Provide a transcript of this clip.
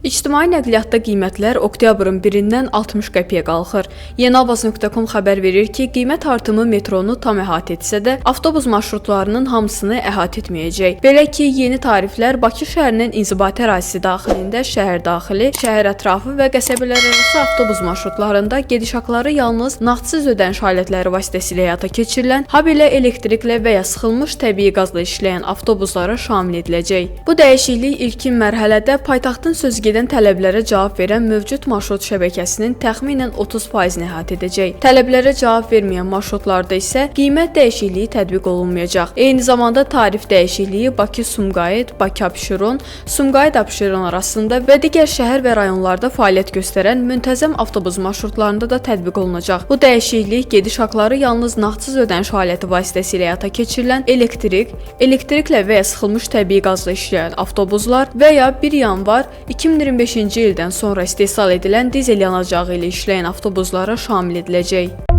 İctimai nəqliyyatda qiymətlər oktyabrın 1-dən 60 qəpiyə qalxır. Yenavaz.com xəbər verir ki, qiymət artımı metronu tam əhatə etsə də, avtobus marşrutlarının hamısını əhatə etməyəcək. Belə ki, yeni tariflər Bakı şəhərinin inzibati ərazisi daxilində şəhər daxili, şəhər ətrafı və qəsəbələrarası avtobus marşrutlarında gediş haqları yalnız nağdsız ödəniş alətləri vasitəsilə həyata keçirilən, habelə elektriklə və ya sıxılmış təbii qazla işləyən avtobuslara şamil ediləcək. Bu dəyişiklik ilkin mərhələdə paytaxtın sözügedən tələblərə cavab verən mövcud marşrut şəbəkəsinin təxminən 30%-ni əhatə edəcək. Tələblərə cavab verməyən marşrutlarda isə qiymət dəyişikliyi tətbiq olunmayacaq. Eyni zamanda tarif dəyişikliyi Bakı-Sumqayıt, Bakı-Abşeron, Sumqayıt-Abşeron arasında və digər şəhər və rayonlarda fəaliyyət göstərən müntəzəm avtobus marşrutlarında da tətbiq olunacaq. Bu dəyişiklik gediş haqları yalnız nağdsız ödəniş aləti vasitəsilə həyata keçirilən elektriklə və ya sıxılmış təbii qazla işləyən avtobuslar və ya 1 yanvar 2025-ci ildən sonra istehsal edilən dizel yanacağı ilə işləyən avtobuslara şamil ediləcək.